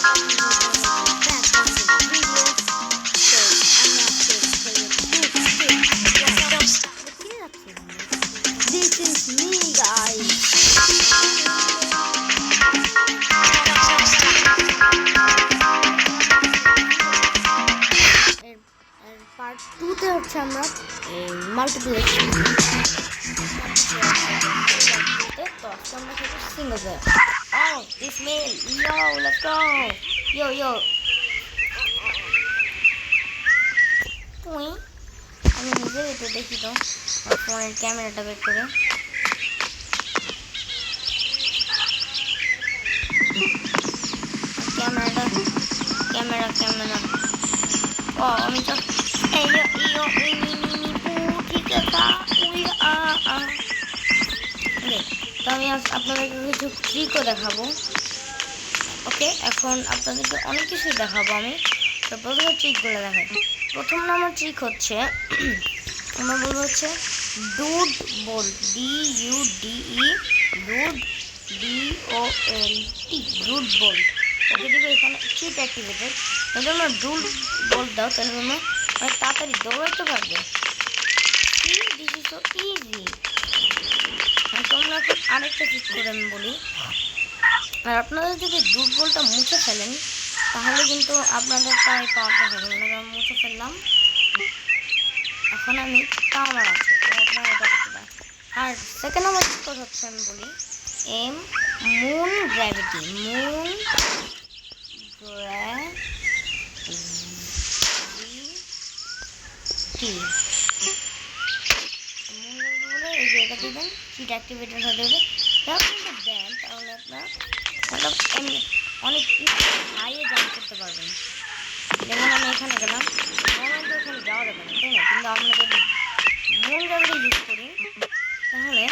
This is me, guys. Part 2 তে হচ্ছে আমরা এই মাল্টিপ্লেক্স তো আজকে আমরা খেলবো single player. Oh, this mail. Yo, let's go. Yo. তুই আমি নিজে একটু দেখি তো ফোনের ক্যামেরাটা বের করে। ক্যামেরা ও আমি তো তো আমি আপনাদেরকে কিছু ট্রিকও দেখাবো। ওকে, এখন আপনাদেরকে অনেক কিছুই দেখাবো আমি। তো প্রথমে ট্রিকগুলো দেখাই। প্রথম নাম্বার ট্রিক হচ্ছে আমরা বলবো হচ্ছে dude bolt, DUDE, dude BOLT, dude bolt. Okay দিবে এখানে চিট অ্যাক্টিভেটেড। যদি আমরা ডুড বোল্ট দাও তাহলে তোমরা অনেক তাড়াতাড়ি দৌড়াইতে পারবে। This is so easy. তোমরা এখন আরেকটা ট্রিক করে আমি বলি। আর আপনারা যদি ডুড বোল্টটা মুছে ফেলেন তাহলে কিন্তু আপনাদের তাই পাওয়াটা হবে না। মুছে ফেললাম, এখন আমি টাওয়ার আছে, তো আপনারা এটা করতে পারেন। আর সেকেন্ড নাম্বার ট্রিক হচ্ছে আমি বলি মুন গ্র্যাভিটি। মুন গ্র্যাভিটি এই যে এটা দিবেন, চিট অ্যাক্টিভেটেড হয়ে যাবে। যখন দেন তাহলে আপনার মতলব অনেক হাইয়ে জাম্প করতে পারবেন। যেমন আমি এখানে গেলাম, আমার তো এখানে যাওয়া যাবে না, তাই না? কিন্তু আমরা যদি মুন গ্র্যাভিটি ইউজ করি তাহলে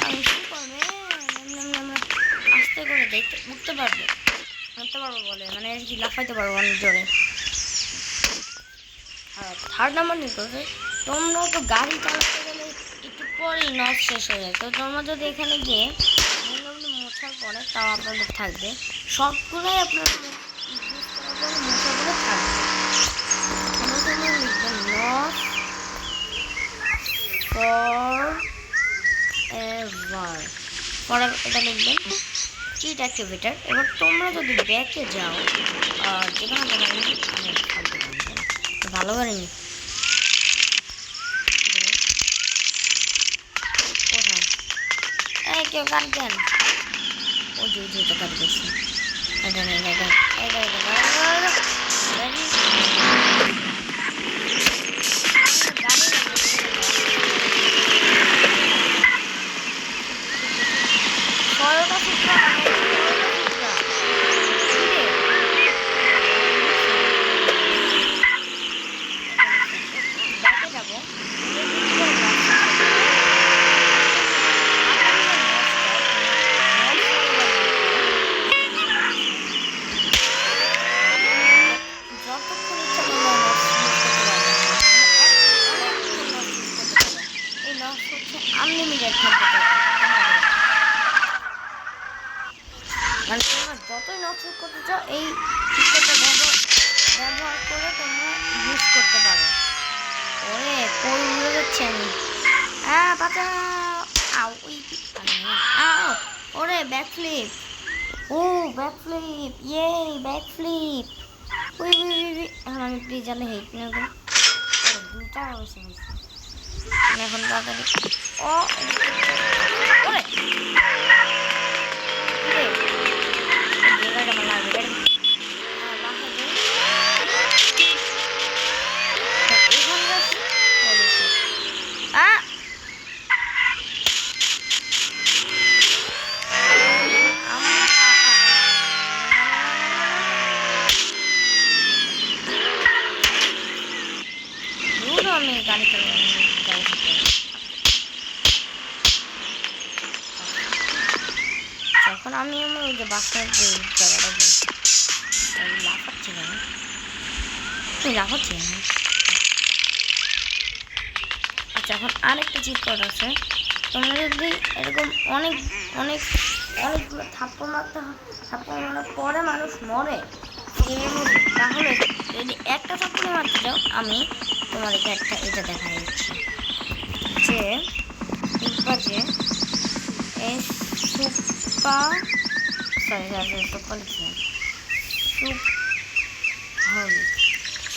আমি সুপারম্যান আস্তে করে উঠতে পারবো বলে মানে আর কি, লাফাইতে পারবো অনেক জোরে। আর থার্ড নাম্বার নিয়ে করবে, তোমরা তো গাড়ি চালাতে গেলে একটু পরেই নখ শেষ হয়ে যায়। তো তোমরা যদি এখানে গিয়ে মোছার পরে তাও আপনাদের থাকবে, সবগুলোই আপনার ইউজ করার পরে মোছাগুলো থাকবে। আমরা তোমরা লিখবেন নখ ফর এটা লিখবেন চিট অ্যাক্টিভেটার। এবার তোমরা যদি ব্যাকে যাও যেখানে ভালো করেনি কোথায় কেউ কাটবেন ওই যে এটা কাট গেছে, এটা নেই আনলিমিটেড থাকতে পারে। মানে তোমরা যতই নকশা করতে চাও এই চিত্রটা ব্যবহার করে তোমরা ইউজ করতে পারো। ওরে কই উড়ে যাচ্ছে আমি, বাঁচাও আও ওরে ব্যাকফ্লিপ, ব্যাকফ্লিপ, ব্যাকফ্লিপ। এখন আমি প্রিজালে হেট নেব, দুটা অবশ্যই এখন তাড়াতাড়ি ওরে আমি গাড়ি এখন আমি আমার ওই যে বাসার যে জায়গাটা লাফাচ্ছি না, আচ্ছা এখন আরেকটা চিট কোড আছে। তোমরা যদি এরকম অনেক অনেকগুলো থাপ্পড় মারতে হয়, থাপ্পড় মারার পরে মানুষ মরে গেমের মধ্যে। তাহলে যদি একটা থাপ্পড়ে মারতে যাও, আমি তোমাদেরকে একটা এটা দেখা যাচ্ছি যে দেখবা যে এই সুপা সরি সুপা লিখছিলাম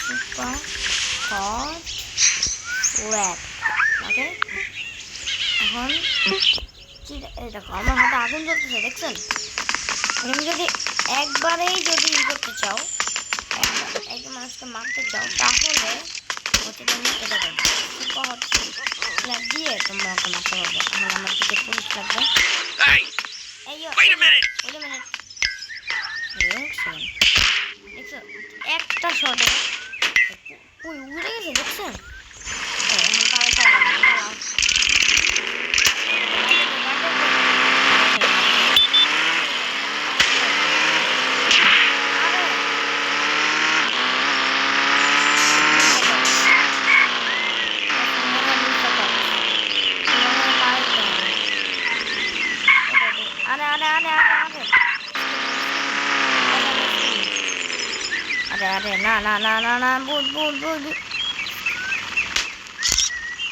সুপার হট ল্যাব। ওকে, এখন এই দেখো আমার হাতে আগুন জ্বলতেছে, দেখছেন? তুমি যদি একবারেই যদি করতে চাও, একজন মানুষকে মারতে চাও, তাহলে হচ্ছে তোমরা এটা করবে, সুপার হট ল্যাব দিয়ে তোমরা ওকে মারতে পারবে। এখন আমার কিছু পুলিশ লাগবে। দেখছো একটা শটে উড়ে গেছে, দেখছেন? এখন পালাতে হবে, পালাও। আরে না বুট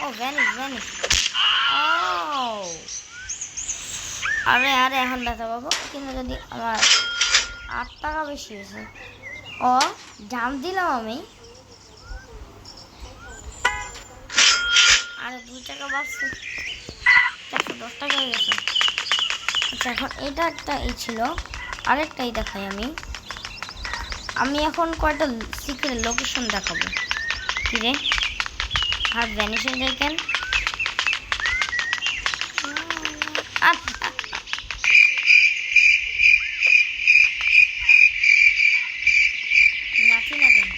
ও ভ্যানিশ ও আরে এখন ব্যথা পাবো, কিন্তু যদি আমার 8 টাকা বেশি হয়েছে ও জাম দিলাম আমি, আরে 2 টাকা বাঁচছে, 410 টাকা হয়ে গেছে। আচ্ছা এখন এটা একটা এই ছিল, আরেকটাই দেখাই আমি এখন কয়টা সিক্রেট লোকেশন দেখাবো। কিরে হাত ভ্যানিশে দেখেন, নাচি না কেন?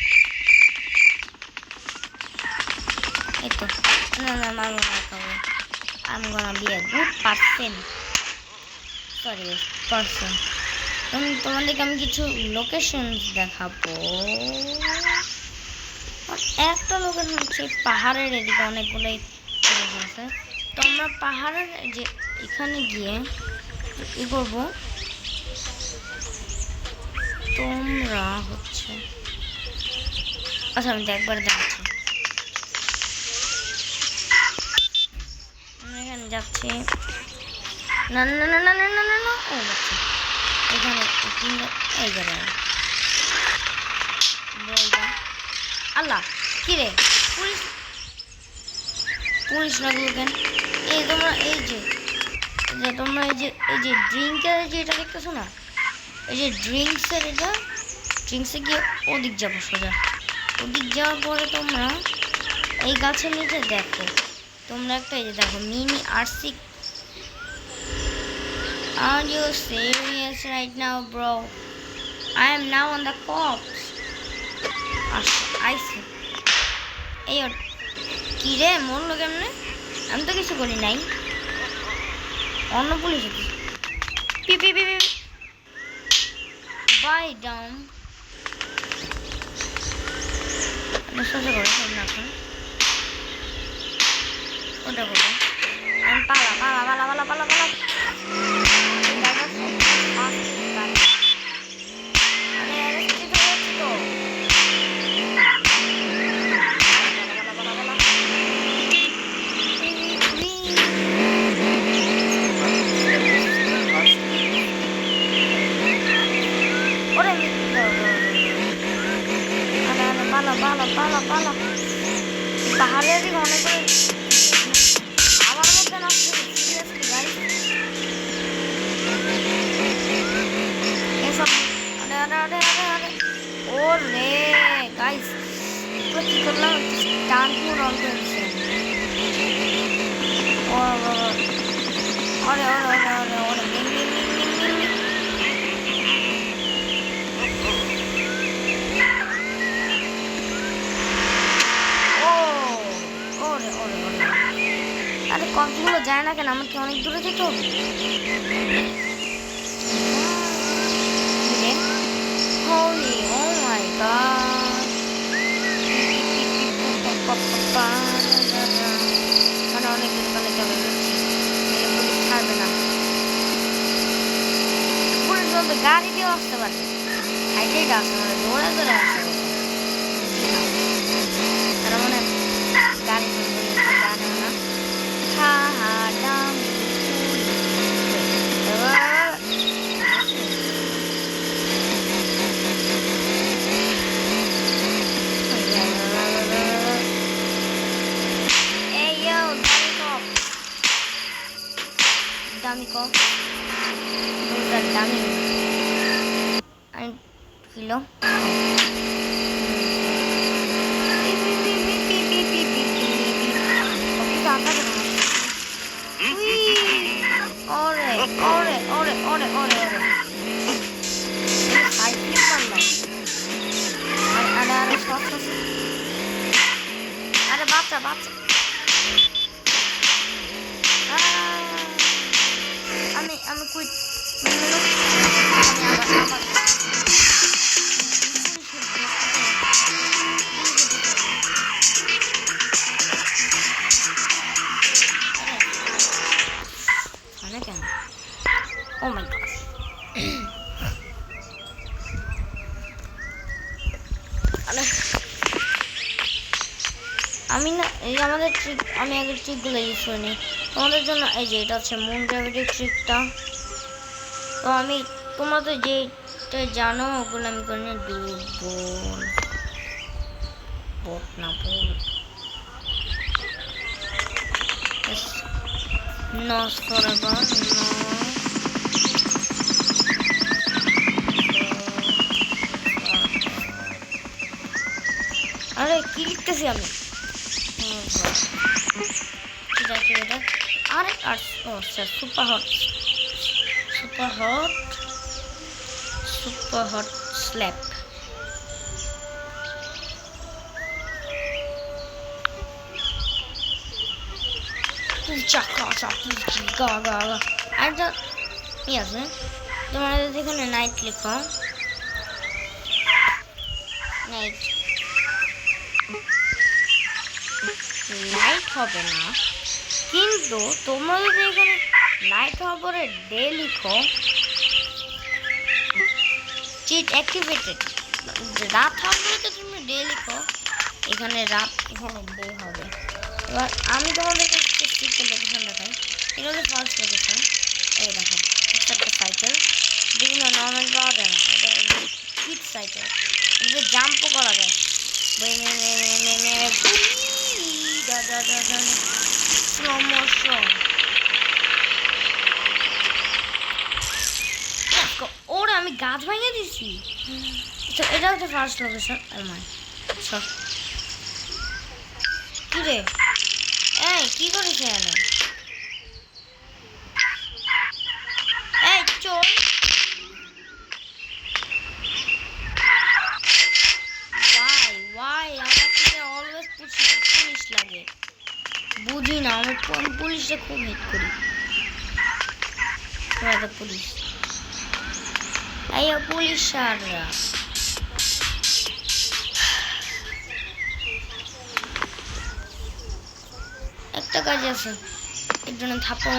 এই তো না মারবো না, খাবো। I'm gonna be a good person. তোমাদেরকে আমি কিছু লোকেশন দেখাবো। একটা লোকেশন হচ্ছে পাহাড়ের এদিকে অনেকগুলোই আছে। তোমরা পাহাড়ের যে এখানে গিয়ে কি করবো, তোমরা হচ্ছে আচ্ছা আমি একবার দেখাচ্ছি। এখানে যাচ্ছি না ও যাচ্ছি এখানে এই জায়গায় বলবা আল্লাহ কি রে পুলিশ লাগলো কেন? এই তোমরা তোমরা এই যে ড্রিঙ্কের যে এটা দেখতেছো না, এই যে ড্রিঙ্কসে গিয়ে ওদিক যাবো সোজা। ওদিক যাওয়ার পরে তোমরা এই গাছের নিচে দেখো, তোমরা একটা এই যে দেখো mini RC. Are you serious right now, bro? I am now on the cops. I see. এই কি রে মরলো কেমনে? আমি তো কিছু করি নাই, অন্য পুলিশ বাই ডাউন সোজা করে না এখন ওটা করবো আমি পালা পালা পাহাড়ের দিকে অনেক আমার মধ্যে না গাড়ি এসব ও রে গাইস কি করলাম টান পুরো অন করেছে ওরে আরে কতগুলো যায় না কেন? আমার কি অনেক দূরে যেত? Holy, oh my god. মানে অনেক দূরে পালাতে হবে, পুলিশ ছাড়বে না। মধ্যে গাড়ি দিয়েও আসতে পারে হাইটেই আসতে পারে দৌড়ে দৌড়ে আসতে পারে তারা মানে গাড়ি জানে না হা হা Dam dummy cop. Those are dummy. And kilo. Ore. Cycling করলাম। আরে সব আরে বাচ্চা আমি কুইট কেন ও মাই গড আমি না এই আমাদের ট্রিক আমি আগে ট্রিকগুলো ইউজ করিনি তোমাদের জন্য এই যে এটা হচ্ছে মুন গ্র্যাভিটি ট্রিকটা তো আমি তোমরা তো যেটা জানো ওগুলো আমি করি না বোট না বোল নস ফরএভার আরে কি লিখতেছি আমি ঠিক আছে এটা আরে আচ্ছা সুপার হট স্ল্যাপ আর কি আছে তোমার যেখানে নাইট লিখো নাইট হবে না কিন্তু তোমরা যদি এখানে নাইট হওয়ার পরে ডে লিখো চিট অ্যাক্টিভেটেড রাত হওয়ার পরে তো তুমি ডে লিখো এখানে রাত এখানে ডে হবে এবার আমি তোমাদেরকে চিটটা লোকেশন দেখাই এটা হচ্ছে ফার্স্ট লোকেশন এই দেখো একটা সাইকেল বিভিন্ন নর্মাল পাওয়া যায় না এটা চিট সাইকেল এটা জাম্পও করা যায় ওরে আমি গাছ ভাঙিয়ে দিছি তো এটা হচ্ছে ফার্স্ট লোকেশন কি রে এই কি করিস এখানে এই চল why আমার থেকে অলওয়েজ পুলিশ লাগে বুঝি না আমি পুলিশে খুব হেট করি পুলিশ আইয়া পুলিশ সাররা একটা কাজ আছে এর জন্য থাপ্পড়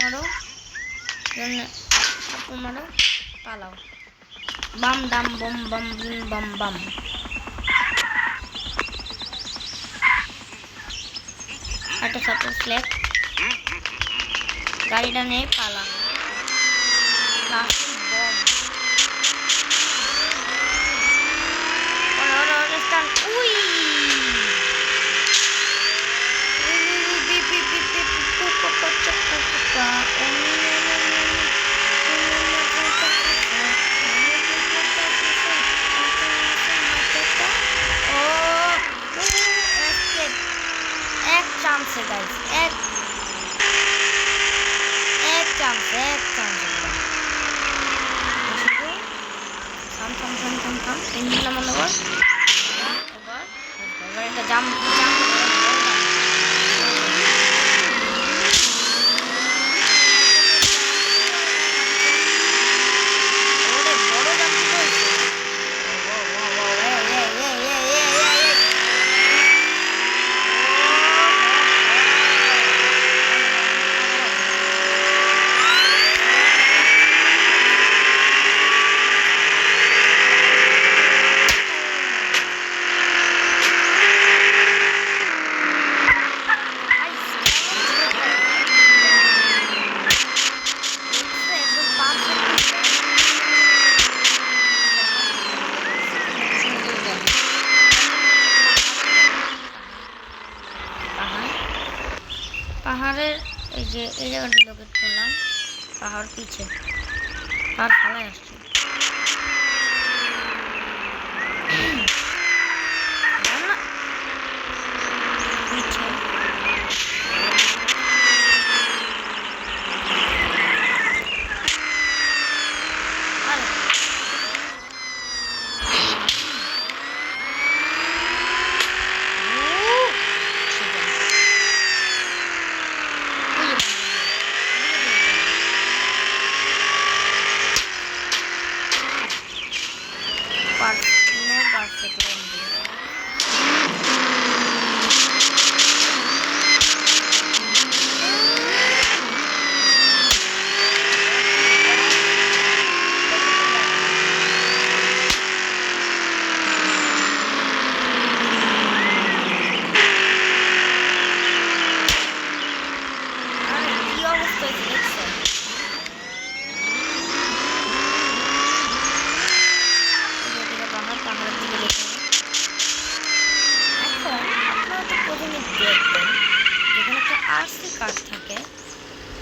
মারো পালাও বাম দাম বম বাম বাম বাম একটা ছোট স্ল্যাব গাড়িটা নিয়ে পালা প্লাস্টিক বম উই এক চান্সে গাইস এক চান্সে থাম ইঞ্জিন নামান এবার একটা জাম যে এই জায়গাটা লোকেট করলাম, পাহাড় পিছে পাহাড় ফালায় আসছে।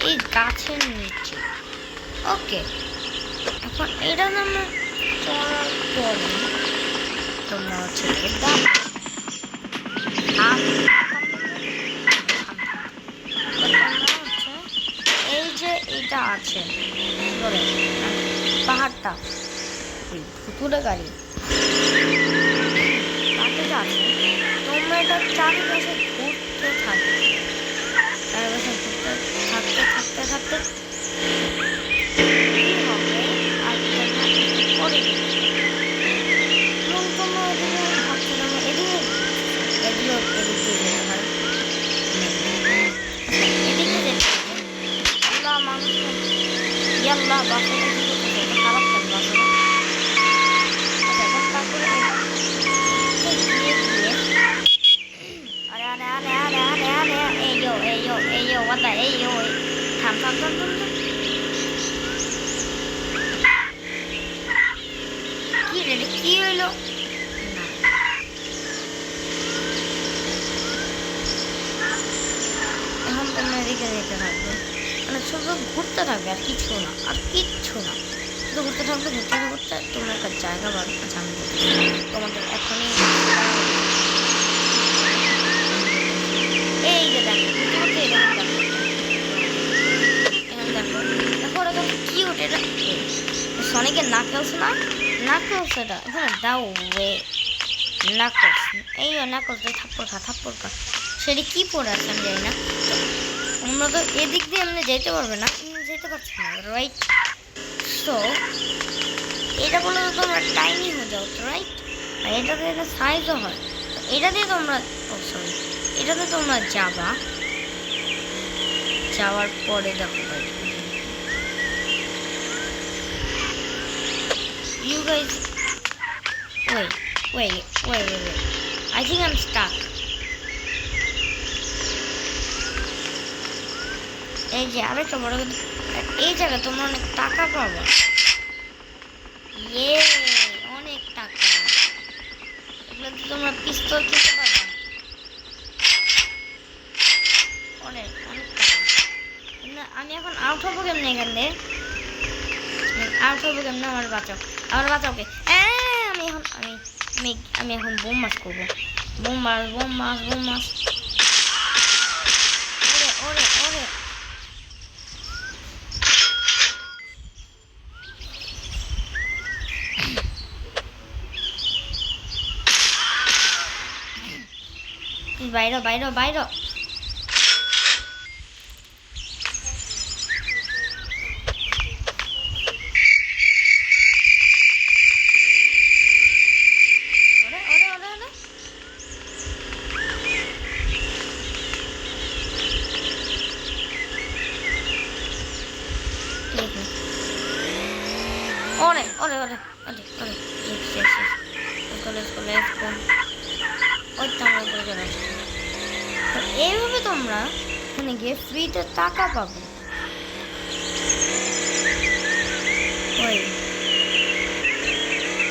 এই গাছের নিচে। ওকে, এখন এটা আমরা চলার পরে তোমরা হচ্ছে এই যে এটা আছে পাহাড়টা, ওই ভুতুরে গাড়ি আছে, তোমরা এটা চারিপাশে ঘুরতে থাকবে, চারিপাশে ঘুরতে থাকতে থাকতে থাকতে কি হইলো? এখন তোমরা এদিকে যেতে থাকবে, মানে শুধু ঘুরতে থাকবে আর কিচ্ছু না, আর কিচ্ছু না, শুধু ঘুরতে থাকবে, ঘুরতে ঘুরতে তোমরা একটা জায়গা পাবে। আচ্ছা আমি তোমাদের এখনই এই যে দেখো কিউট, এটা সনিকের নাকলস না, নাকলস এটা এখানে দাও ওয়ে নাকলস, এই নাকলস থাপ্পড় খা থাপ্পড় খা। সেটা কি পড়ে আছে আমি জানি না। আমরা তো এদিক দিয়ে এমনি যেতে পারবে না, যেতে পারছি না, রাইট? সো এটা বলে তো তোমরা টাইনি হয়ে যাও, রাইট? আর এটাতে একটা সাইজও হয়, এটা দিয়ে তোমরা সরি এটাতে তোমরা যাওয়ার পরে দেখো ভাই, you guys wait, I think I'm stuck. এই যে আরেকটা বড় কথা, এই জায়গায় তোমরা অনেক টাকা পাবা, অনেক টাকা, এগুলো তোমরা পিস্তল কিনতে পারবা, অনেক অনেক টাকা। আমি এখন আউট হবো কেমনে এখান থেকে? আউট হবো কেমনে? আমার বাঁচাও ওকে। আমি এখন বোম মাছ করবো, বোম মাছ। ওরে বাইরে এইভাবে তোমরা এখানে গিয়ে ফ্রিতে টাকা পাবে।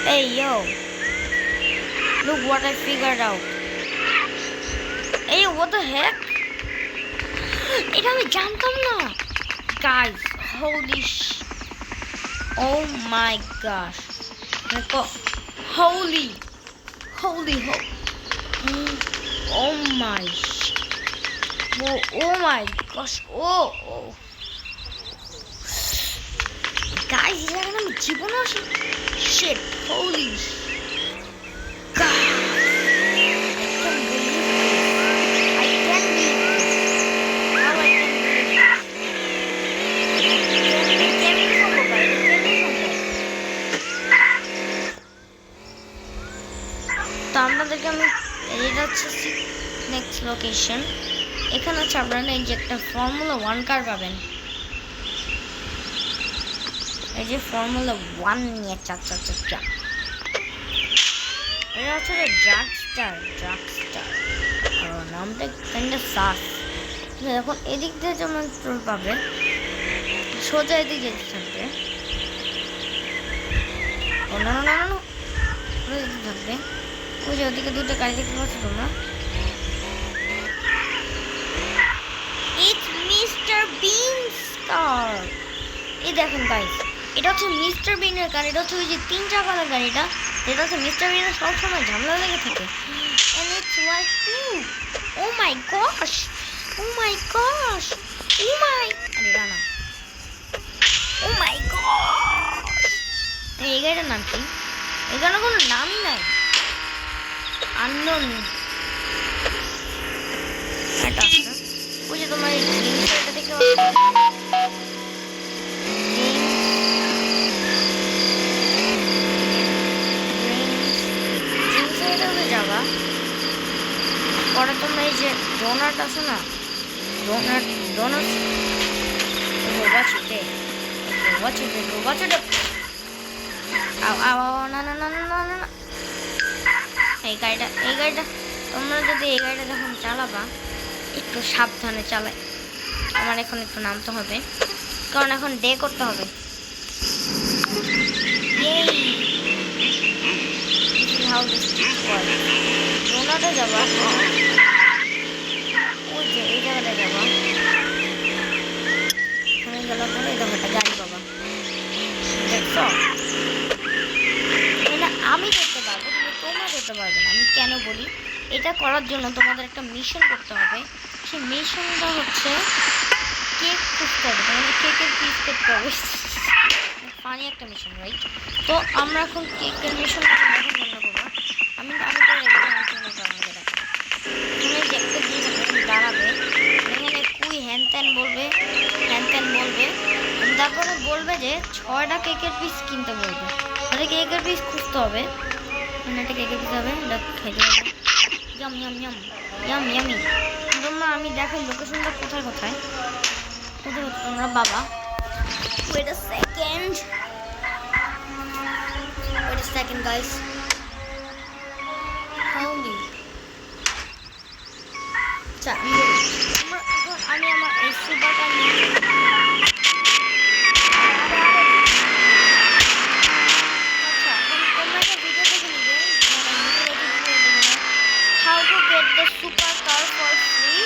Hey yo, look what I figured out. Hey, what the heck? এটা আমি জানতাম না গাইস। হোলি ও মাই গশ, হোলি হোলি ও মাই ও মাই গশ ও গাইস, এটা আমি জীবনে আসি শিট হোলি আপনাদেরকে আমি, এটা হচ্ছে নেক্সট লোকেশন। এখানে হচ্ছে আপনারা এই যে একটা ফর্মুলা 1 কার পাবেন, এই যে ফর্মুলা 1 নিয়ে চাচা এটা হচ্ছে ড্রাগস্টার আর নামটা কাইন্ডা সাস। এখন এদিক দিয়ে যেমন পাবে, সোজা এদিকে যেতে থাকবে, ও না থাকবে। ওই যে ওদিকে দুটো গাড়ি দেখতে পাচ্ছ তোমরা, ইটস মিস্টার বিনস কার। এই দেখেন গাইস, এটা হচ্ছে মিস্টার বিনের গাড়ি। এটা হচ্ছে ওই যে 3 চাকার গাড়িটা, যেটা হচ্ছে মিস্টার বিনের সবসময় ঝামেলা লেগে থাকে। And it's like oh my gosh আরে রানা oh my gosh। এই গাড়িটার নাম কি? এই গাড়ির কোনো নামই নাই, আননোন। এটা ওই যে তোমার এই জিনিসটা দেখতে যাবা পরে তোমরা এই যে ডোনাট আছে না, ডোনাট গোবা ছুটে না। এই গাড়িটা তোমরা যদি এই গাড়িটা যখন চালাবা একটু সাবধানে চালায়। আমার এখন একটু নামতে হবে, কারণ এখন ডে করতে হবে। ডোনাটে যাবা, ওই যে এই জায়গাটা যাবা, ওখানে গেলে পরে এরকম একটা গাড়ি পাবা। দেখছো, আমি করতে পারবো কিন্তু তোমরা করতে পারবে না। আমি কেন বলি, এটা করার জন্য তোমাদের একটা মিশন করতে হবে। সেই মিশনটা হচ্ছে কেক খুঁজতে হবে, তোমাদের কেকের পিস করতে হবে। ফানি একটা মিশন, রাইট? তো আমরা এখন কেকের মিশন এখন করবো। আমি যে একটা জিনিস দাঁড়াবে, এখানে কুই হ্যান ত্যান বলবে, তারপরে বলবে যে 6টা কেকের পিস কিনতে বলবে। তাহলে কেকের পিস খুঁজতে হবে, একটা কেকের পিস হবে, এটা খাইতে হবে। ইয়ামি তোমরা, আমি দেখাই লোকেশনটা কোথায় তোমরা বাবা। Wait a second guys. Holy আমি আমার এই সুপারটা নিয়ে how to get the supercar for free.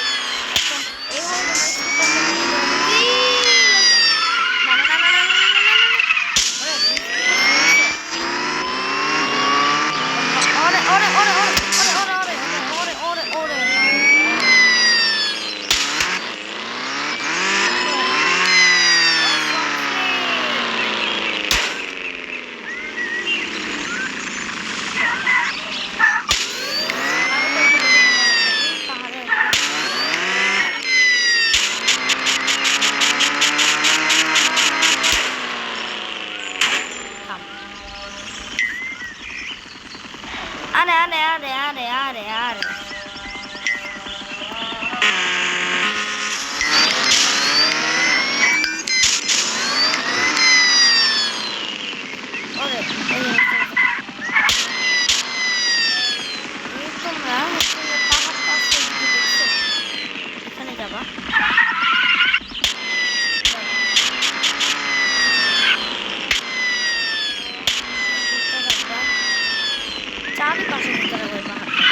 চারপাশে দিতে হবে পাহাড়টা।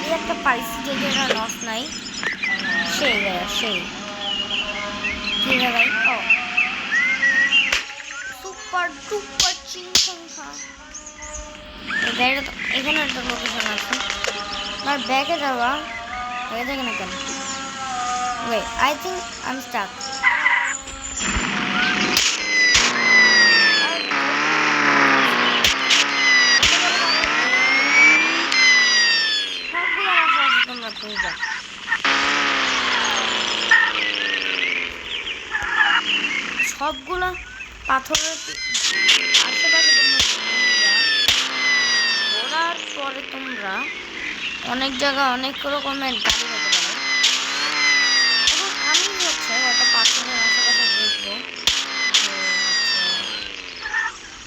এই একটা পাইছি যেটা লস নাই সেই সেই কি রে ভাই ও সুপার ডুপার চিংসংখা এখানে একটা লোকেশন আছে আমার ব্যাগে যাওয়া হয়ে থাকে না কেন ওয়ে I think I am stuck সবগুলো পাথরের আশেপাশে ঘোরার পরে তোমরা অনেক জায়গায় অনেক রকমের গাড়ি হতে পারে এবং আমি হচ্ছে একটা পাথরের আশেপাশে দেখবো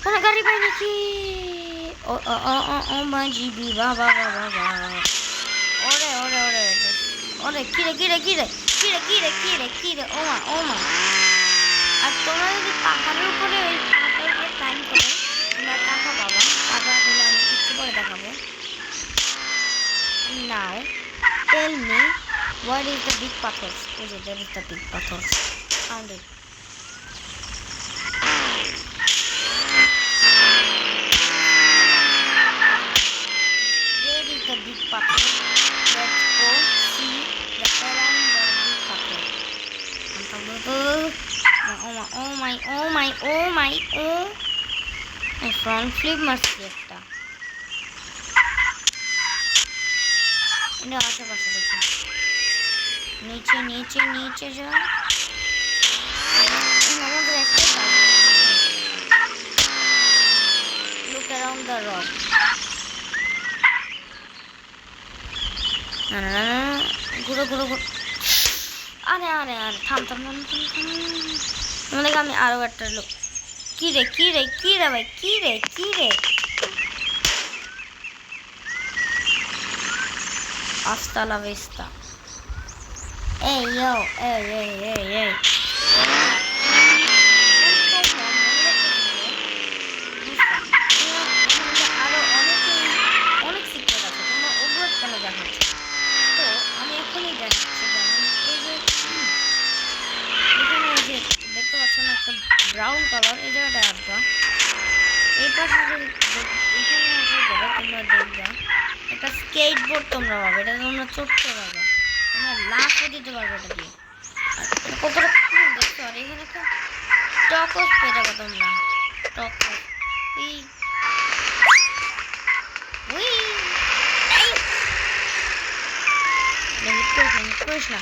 কোনো গাড়ি পাই নাকি ও ও ও ও মা জিবি বাবা বাবা বাবা ওরে ওরে ওরে ওরে কিরে কিরে কিরে কিরে কিরে কিরে কিরে ও মা আর তোমরা যদি পাহাড়ের উপরে ওই পাথর দিয়ে ক্লাইম করে তোমরা টাকা পাবা টাকাগুলো আমি একটু পরে দেখাবো now tell me what is the big pathor is it there is the big pathor found it where is the big pathor let's go see the around the big pathor oh my front flip মারছি একটা এটা আশেপাশে দেখো নিচে নিচে নিচে যা আমাদের একটা look around the rock না না না ঘুরো ঘুরো ঘুরো আরে আরে আরে থাম থাম থাম থাম থাম আমি আরো একটা লোক কি রে কি রে কি রে ভাই কি রে কি রে hasta la vista ey yo ey অনেক সিক্রেট আছে তোমরা ওগুলো কেন দেখাচ্ছ তো আমি এখনই দেখাচ্ছি এখানে এই যে দেখতে পাচ্ছ না একটা ব্রাউন কালার এই জায়গাটা আসবা এই পাশে এখানে আসলে তোমরা দেখবা একটা স্কেটবোর্ড তোমরা পাবে এটা তোমরা চড়তে পারবা তোমরা লাফও দিতে পারবে এটা দিয়ে আর কতটা দেখছো আর এখানে একটা টকস পেয়ে যাবে তোমরা টকস করিস না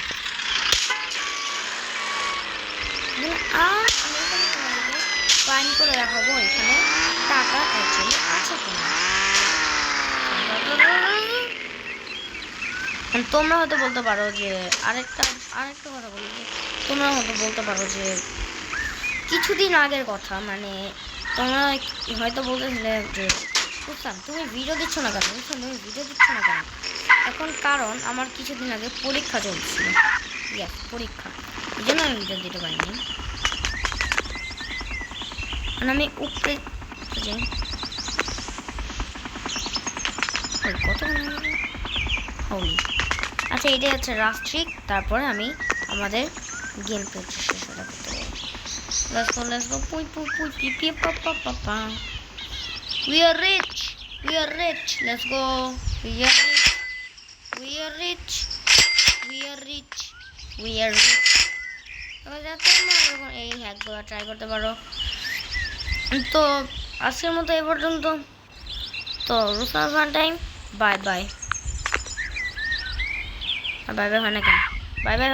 আর আমি এখানে তোমাদেরকে ফাইন করে রাখাবো এখানে টাকা অ্যাকচুয়ালি আছে কিনা তোমরা হয়তো বলতে পারো যে আরেকটা কথা বলি যে তোমরা হয়তো বলতে পারো যে কিছুদিন আগের কথা মানে তোমরা হয়তো বলতেছিলে যে বুঝতাম তুমি ভিডিও দিচ্ছ না কেন এখন কারণ আমার কিছুদিন আগে পরীক্ষা চলছিল পরীক্ষা এই জন্য আমি ভিডিও দিতে পারিনি আমি উপরে যাই কত হলি আচ্ছা এটাই হচ্ছে রাস্ট্রিক তারপরে আমি আমাদের গেম প্লে শেষ করতে পারবো let's go পুই পুই পুই পি পি পা পা পা পা we are rich let's go we are rich এবার যাতে তোমরা এই হ্যাকগুলো ট্রাই করতে পারো তো আজকের মতো এই পর্যন্ত তো রুসনা ফান টাইম বাই বাই হয় না কেন বাই বাই